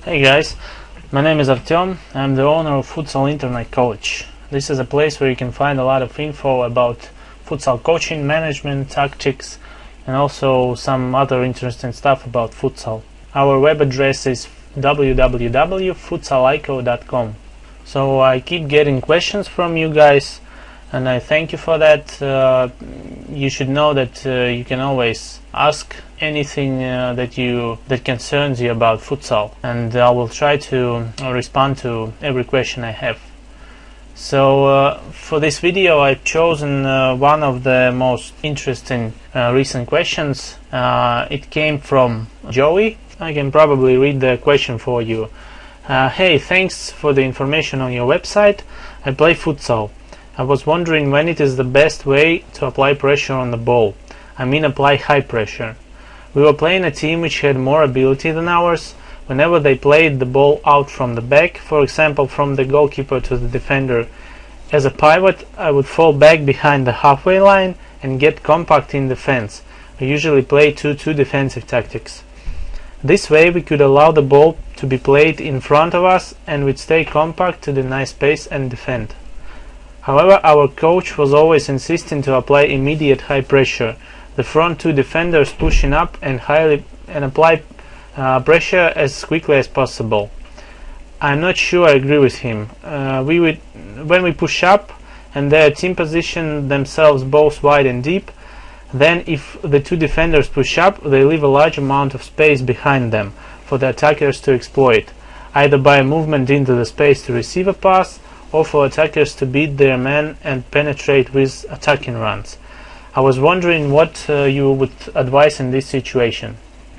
Hey guys, my name is Artyom. I'm the owner of Futsal Internet College. This is a place where you can find a lot of info about futsal coaching, management, tactics, and also some other interesting stuff about futsal. Our web address is www.futsalico.com. So I keep getting questions from you guys, and I thank you for that. You should know that you can always ask anything that concerns you about futsal, and I will try to respond to every question I have. So for this video I've chosen one of the most interesting recent questions. It came from Joey. I can probably read the question for you. Hey, thanks for the information on your website. I play futsal. I was wondering when it is the best way to apply pressure on the ball. I mean apply high pressure. We were playing a team which had more ability than ours. Whenever they played the ball out from the back, for example from the goalkeeper to the defender, as a pivot I would fall back behind the halfway line and get compact in defense. We usually play 2-2 defensive tactics. This way we could allow the ball to be played in front of us and we'd stay compact to deny space and defend. However, our coach was always insisting to apply immediate high pressure, the front two defenders pushing up and apply pressure as quickly as possible. I'm not sure I agree with him. When we push up and their team position themselves both wide and deep, then if the two defenders push up, they leave a large amount of space behind them for the attackers to exploit, either by a movement into the space to receive a pass, or for attackers to beat their man and penetrate with attacking runs. I was wondering what you would advise in this situation.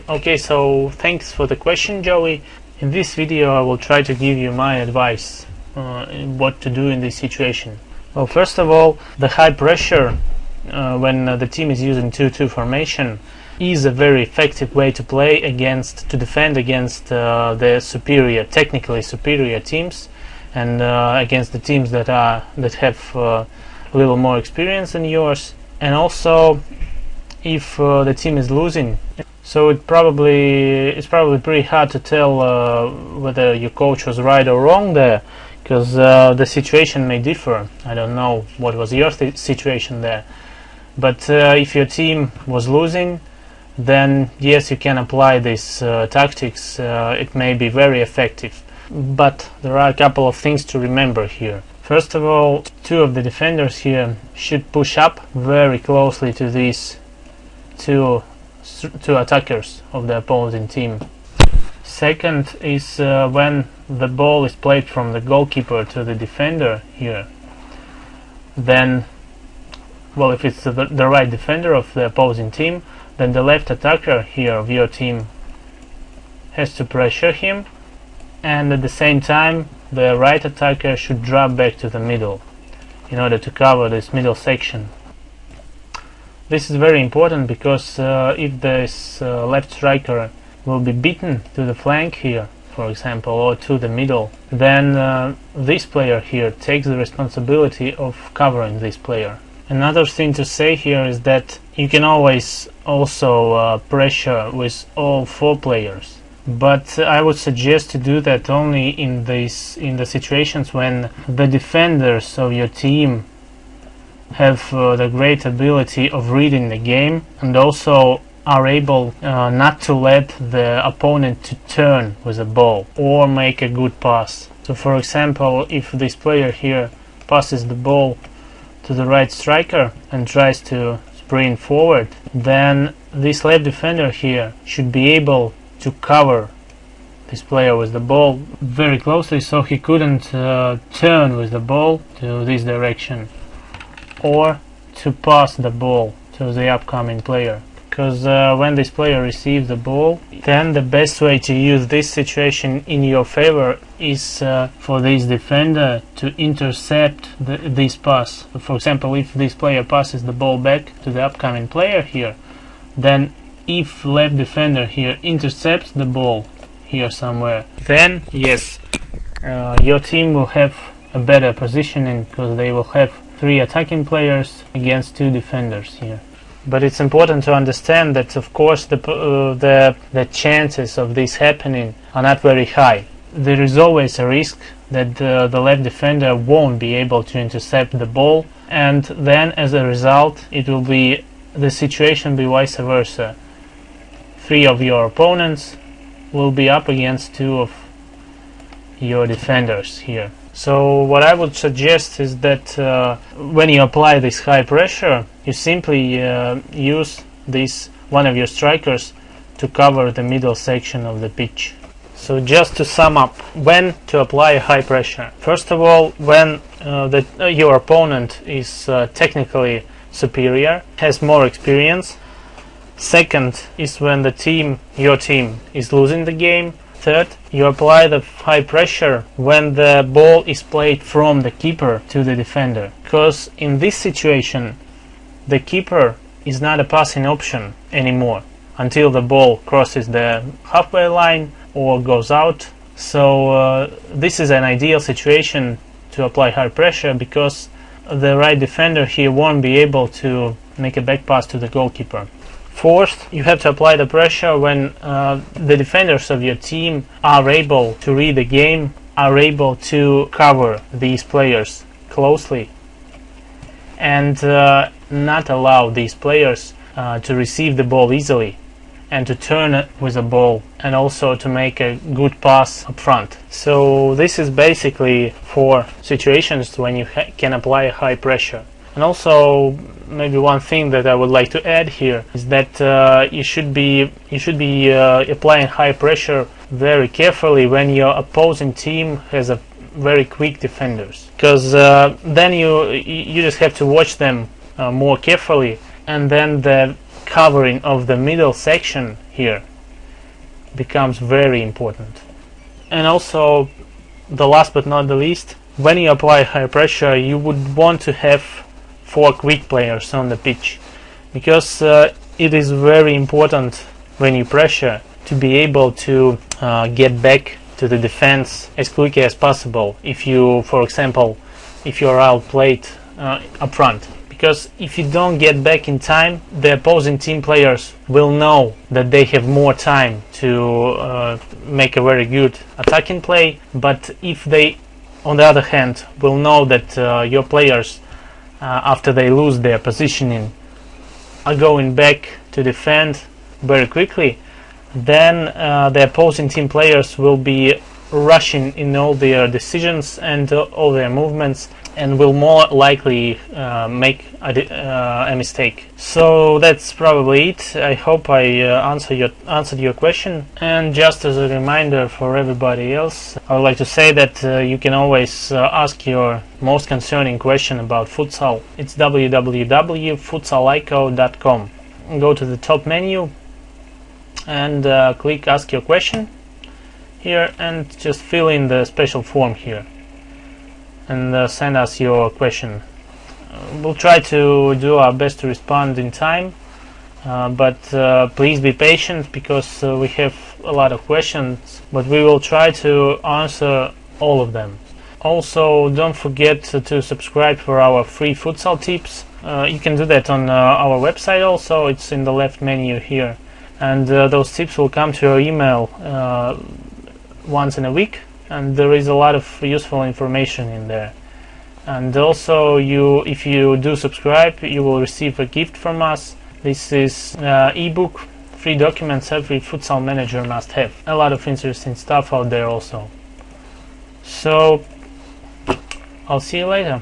Okay, so thanks for the question, Joey. In this video I will try to give you my advice what to do in this situation. Well, first of all, the high pressure when the team is using 2-2 formation is a very effective way to defend against the technically superior teams, and against the teams that have a little more experience than yours. And also, if the team is losing, so it's probably pretty hard to tell whether your coach was right or wrong there, because the situation may differ. I don't know what was your situation there, but if your team was losing, then yes, you can apply these tactics. It may be very effective. But there are a couple of things to remember here. First of all, two of the defenders here should push up very closely to these two attackers of the opposing team. Second is when the ball is played from the goalkeeper to the defender here, then, well, if it's the right defender of the opposing team, then the left attacker here of your team has to pressure him, and at the same time the right attacker should drop back to the middle in order to cover this middle section. This is very important because if this left striker will be beaten to the flank here, for example, or to the middle, then this player here takes the responsibility of covering this player. Another thing to say here is that you can always also pressure with all four players. But I would suggest to do that only in the situations when the defenders of your team have the great ability of reading the game and also are able not to let the opponent to turn with the ball or make a good pass. So for example, if this player here passes the ball to the right striker and tries to sprint forward, then this left defender here should be able to cover this player with the ball very closely, so he couldn't turn with the ball to this direction or to pass the ball to the upcoming player. Because when this player receives the ball, then the best way to use this situation in your favor is for this defender to intercept this pass. For example, if this player passes the ball back to the upcoming player here, then if left defender here intercepts the ball here somewhere, then yes, your team will have a better positioning because they will have 3 attacking players against 2 defenders here. But it's important to understand that, of course, the chances of this happening are not very high. There is always a risk that the left defender won't be able to intercept the ball, and then as a result the situation be vice versa. 3 of your opponents will be up against 2 of your defenders here. So what I would suggest is that when you apply this high pressure, you simply use one of your strikers to cover the middle section of the pitch. So just to sum up, when to apply high pressure. First of all, when your opponent is technically superior, has more experience. Second is when your team is losing the game. Third, you apply the high pressure when the ball is played from the keeper to the defender, because in this situation the keeper is not a passing option anymore until the ball crosses the halfway line or goes out. So this is an ideal situation to apply high pressure, because the right defender here won't be able to make a back pass to the goalkeeper. Fourth, you have to apply the pressure when the defenders of your team are able to read the game, are able to cover these players closely, and not allow these players to receive the ball easily and to turn it with the ball, and also to make a good pass up front. So this is basically for situations when you can apply high pressure. And also, maybe one thing that I would like to add here is that you should be applying high pressure very carefully when your opposing team has a very quick defenders, because then you just have to watch them more carefully, and then the covering of the middle section here becomes very important. And also, the last but not the least, when you apply high pressure, you would want to have 4 quick players on the pitch, because it is very important when you pressure to be able to get back to the defense as quickly as possible if you, for example, if you are outplayed up front. Because if you don't get back in time, the opposing team players will know that they have more time to make a very good attacking play. But if they, on the other hand, will know that your players, after they lose their positioning, are going back to defend very quickly, then the opposing team players will be rushing in all their decisions and all their movements, and will more likely make a mistake. So that's probably it. I hope I answered your question. And just as a reminder for everybody else, I would like to say that you can always ask your most concerning question about futsal. It's www.futsalico.com. Go to the top menu and click Ask Your Question here, and just fill in the special form here and send us your question. We'll try to do our best to respond in time, but please be patient, because we have a lot of questions, but we will try to answer all of them. Also, don't forget to subscribe for our free futsal tips. You can do that on our website also. It's in the left menu here, and those tips will come to your email once in a week, and there is a lot of useful information in there. And also, if you do subscribe, you will receive a gift from us. This is ebook, 3 documents every futsal manager must have. A lot of interesting stuff out there also. So I'll see you later.